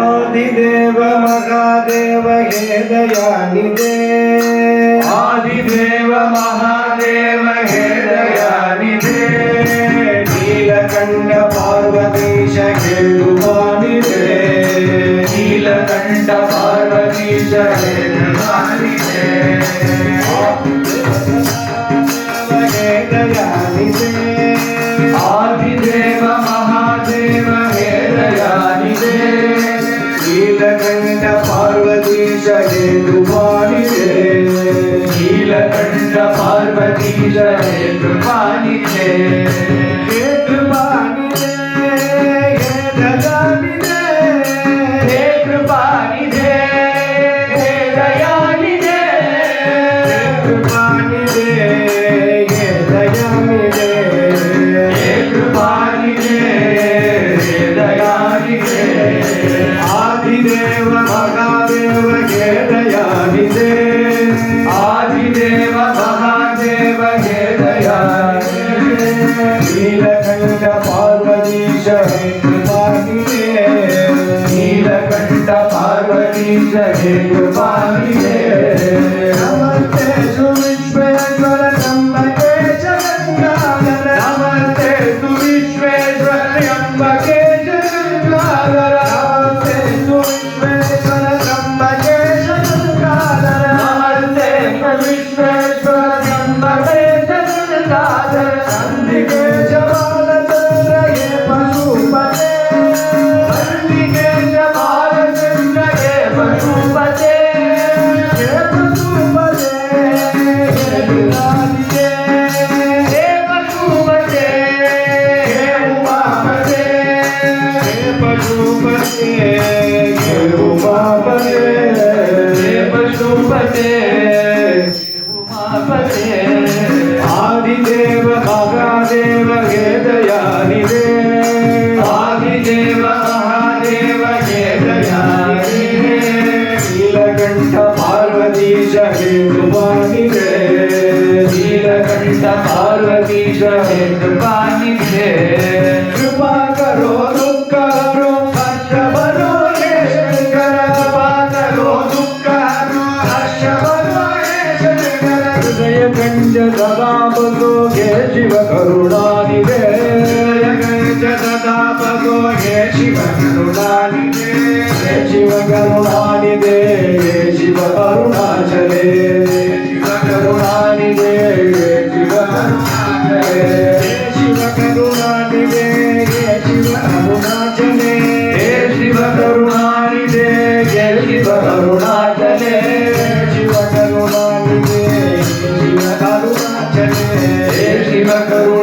ಆದಿದೇವ ಮಹಾದೇವ ಹೇ ದಯಾನಿಧೆ ಆದಿದೇವ ಮಹಾದೇವ ಹೇ ದಯಾನಿಧೆ ನೀಲಕಂಠ ಪಾರ್ವತೀಶ ಹೇಳುವಾನಿದೆ ನೀಲಕಂಠ ಪಾರ್ವತೀಶ ಹೇ ದಯಾನಿಧೆ ಹೇ ದಯಾನಿಧೆ ಆದಿದೇವ ಮಹಾದೇವ ಹೇ ದಯಾನಿಧೆ ನೀಲಕಂಠ ಪಾರ್ವತೀಶ ಹೇಳುವಾನಿದೆ ನೀಲಕಂಠ ಪಾರ್ವತೀಶ ಹೇ ಕೃಪಾನಿಧೆ ಹೇ ಕೃಪಾನಿಧೆ ಹೇ ದಯಾನಿಧೆ ಹೇ ಕೃಪಾನಿಧೆ ಹೇ ದಯಾನಿಧೆ ಹೇ ಕೃಪಾನಿಧೆ ಹೇ ದಯಾನಿಧೆ ಹೇ ಕೃಪಾನಿಧೆ ಹೇ ದಯಾನಿಧೆ ಆದಿದೇವ ಮಹಾದೇವ ಹೇ ದಯಾನಿಧೆ ಆದಿದೇವ ಮಹಾದೇವ ಹೇ ದಯಾನಿಧೆ ನೀಲಕಂಠ ಪಾರ್ವತೀಶ ಹೇ ಕೃಪಾನಿಧೆ ನೀಲಕಂಠ ಪಾರ್ವತೀಶ ಹೇ ಕೃಪಾನಿಧೆ ನಮಸ್ತೆ ಸುವಿಶ್ವೇಶ್ವರ ನಂಬಕೇಶ ಗಂಗಾಧರ ನಮಸ್ತೆ ತು ವಿಶ್ವೇಶ್ವರ ಎಂಬಕೇಶ ಗಂಗಾಧರ ನಮಸ್ತೆ ಸುವಿಶ್ವೇಶ್ವರ ನಂಬಕೇಶ ಗಂಗಾಧರ ನಮಸ್ತೆ ತು ವಿಶ್ವೇಶ್ವರ ಎಂಬಕೇಶ ಗಂಗಾಧರ ನಂದಿಕೇಶ ಬಾಲಚಂದ್ರ ಹೇ ಪಶುಪತೆ ನಂದಿಕೇಶ ಬಾಲಚಂದ್ರ ಹೇ ಪಶುಪತೆ ಹೇ ಪಶುಪತೆ ಹೇ ವಿರಾಜಿತೆ ಹೇ ಪಶುಪತೆ ಹೇ ಉಮಾಪತೆ ಹೇ ಪಶುಪತೆ ಹೇ ಉಮಾಪತೆ ಹೇ ಪಶುಪತೆ ಉಮಾಪತೆ ಆದಿದೇವ ಮಹಾದೇವ ಹೇ ದಯಾನಿಧೆ ಆದಿದೇವ ಮಹಾದೇವ ಹೇ ದಯಾನಿಧೆ ನೀಲಕಂಠ ಪಾರ್ವತೀಶ ಹೇ ಕೃಪಾನಿಧೆ ನೀಲಕಂಠ ಪಾರ್ವತೀಶ ಹೇ ಕೃಪಾನಿಧೆ ಕೃಪಾ ಕರೋ ದುಃಖ ಹರೋ ಹರ್ಷ ಬರೋ ಹೇ ಶಂಕರ ಕೃಪಾ ಕರೋ ದುಃಖ ಹರೋ ಹರ್ಷ ಬರೋ ಹೇ ಶಂಕರ ಹೃದಯ ಕಂಜ ಸದಾ ಬಸೋ ಹೇ ಶಿವ ಕರುಣಾನಿಧೆ ಹೃದಯ ಕಂಜ ಸದಾ ಬಸೋ ಹೇ ಶಿವ ಕರುಣಾನಿಧೆ ಹೇ ಶಿವ ಕರುಣಾನಿಧೆ ಹೇ ಶಿವ ಅರುಣಾಚಲೇ ಶಿವ ಕರುಣಾನಿಧೆ ಹೇ ಶಿವ ಅರುಣಾಚಲೇ ಹೇ ಶಿವ ಕರುಣಾನಿಧೆ ಹೇ ಶಿವ ಅರುಣಾಚಲೇ ಹೇ ಶಿವ ಕರುಣಾನಿಧೆ ಹೇ ಶಿವ ಕರುಣಾಚಲೇ ಶಿವ ಕರುಣಾನಿಧೆ ಶಿವ ಅರುಣಾಚಲೇ ಹೇ ಶಿವ ಕರುಣಾನಿಧೆ